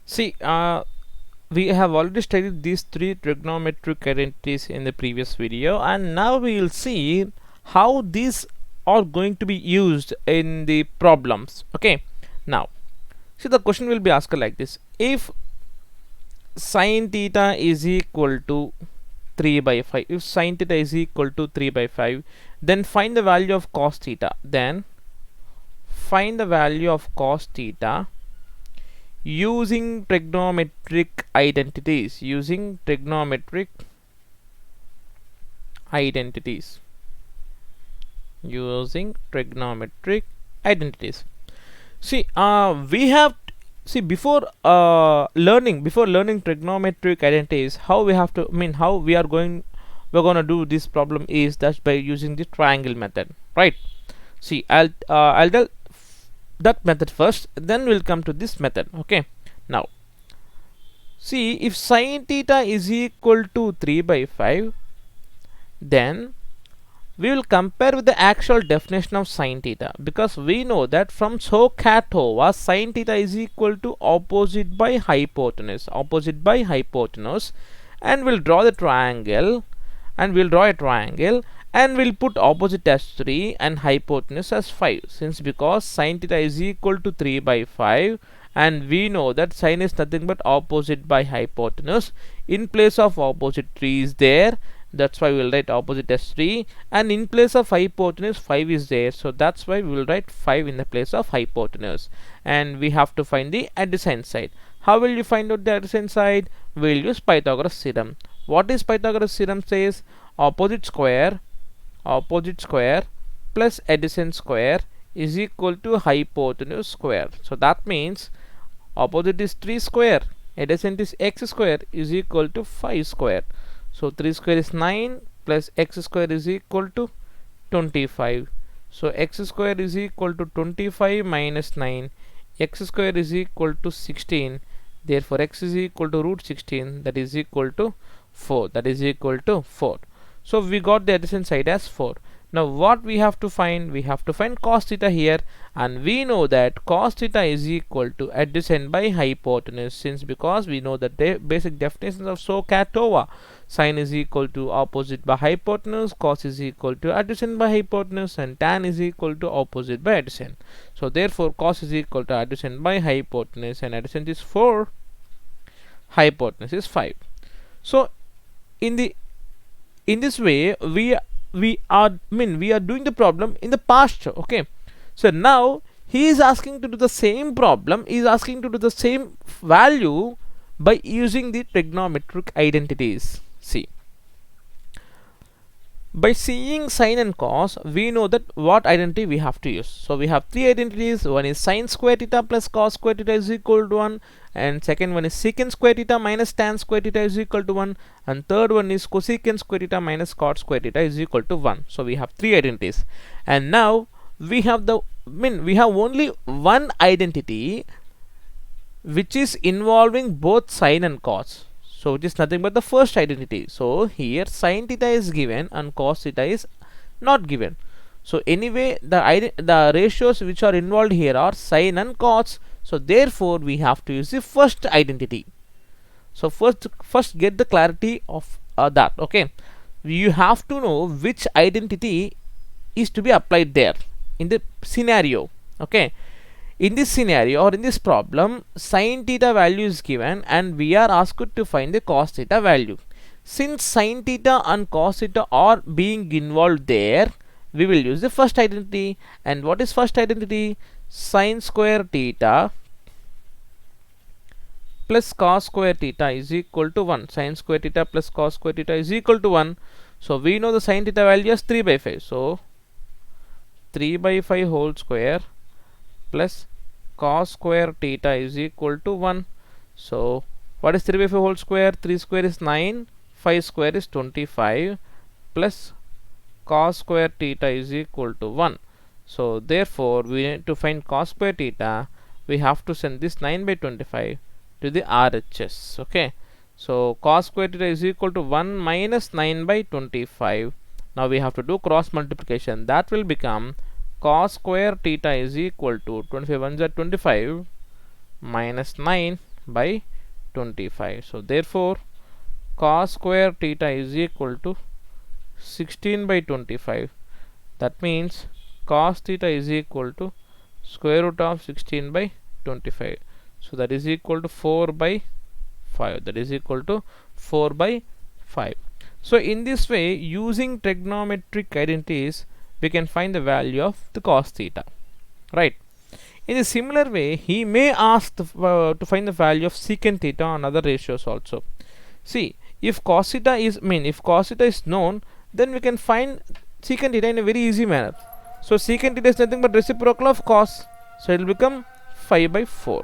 See, we have already studied these three trigonometric identities in the previous video, and now we will see how these are going to be used in the problems. Okay, now see, the question will be asked like this: if sine theta is equal to 3 by 5, if sine theta is equal to 3 by 5, then find the value of cos theta. Then find the value of cos theta using trigonometric identities. Using trigonometric identities. Using trigonometric identities. See, we have see before learning trigonometric identities, how we have to how we're gonna do this problem is that by using the triangle method, right? See, I'll tell that method first, then we'll come to this method. Okay, now see, if sine theta is equal to 3 by 5, then we will compare with the actual definition of sine theta, because we know that from SOHCAHTOA sine theta is equal to opposite by hypotenuse, and we'll draw the triangle, and we'll put opposite as 3 and hypotenuse as 5, since because sine theta is equal to 3 by 5, and we know that sine is nothing but opposite by hypotenuse. In place of opposite 3 is there, that's why we will write opposite as 3, and in place of hypotenuse 5 is there, so that's why we will write 5 in the place of hypotenuse. And we have to find the adjacent side. How will you find out the adjacent side? We will use Pythagoras theorem. What is Pythagoras theorem? Says opposite square plus adjacent square is equal to hypotenuse square. So that means opposite is 3 square, adjacent is x square, is equal to 5 square. So 3 square is 9 plus x square is equal to 25. So x square is equal to 25 minus 9. X square is equal to 16. Therefore x is equal to root 16, that is equal to 4. So we got the adjacent side as 4. Now what we have to find? We have to find cos theta here, and we know that cos theta is equal to adjacent by hypotenuse, since because we know that the basic definitions of SOHCAHTOA: sine is equal to opposite by hypotenuse, cos is equal to adjacent by hypotenuse, and tan is equal to opposite by adjacent. So therefore cos is equal to adjacent by hypotenuse, and adjacent is 4, hypotenuse is 5. So in this way we are doing the problem in the past. Okay, so now he is asking to do the same problem, he is asking to do the same value by using the trigonometric identities. See, by seeing sine and cos, we know that what identity we have to use. So we have three identities. One is sine square theta plus cos square theta is equal to 1, and second one is secant square theta minus tan square theta is equal to 1, and third one is cosecant square theta minus cot square theta is equal to 1. So we have three identities, and now we have we have only one identity which is involving both sine and cos. So it is nothing but the first identity. So here sine theta is given and cos theta is not given. So anyway, the ratios which are involved here are sine and cos. So therefore we have to use the first identity. So first get the clarity of that. Okay, you have to know which identity is to be applied there in the scenario. Okay, in this scenario or in this problem, sine theta value is given and we are asked to find the cos theta value. Since sine theta and cos theta are being involved there, we will use the first identity. And what is first identity? Sine square theta plus cos square theta is equal to 1. Sine square theta plus cos square theta is equal to 1. So we know the sine theta value is 3 by 5. So 3 by 5 whole square plus cos square theta is equal to 1. So what is 3 by 5 whole square? 3 square is 9, 5 square is 25, plus cos square theta is equal to 1. So therefore we need to find cos square theta. We have to send this 9 by 25 to the RHS. Okay, so cos square theta is equal to 1 minus 9 by 25. Now we have to do cross multiplication. That will become cos square theta is equal to 25 ones are 25 minus 9 by 25. So therefore cos square theta is equal to 16 by 25. That means cos theta is equal to square root of 16 by 25. So that is equal to 4 by 5. That is equal to 4 by 5. So in this way, using trigonometric identities, we can find the value of the cos theta, right? In a similar way, he may ask to find the value of secant theta on other ratios also. See, if cos theta is if cos theta is known, then we can find secant theta in a very easy manner. So secant theta is nothing but reciprocal of cos, so it will become 5 by 4.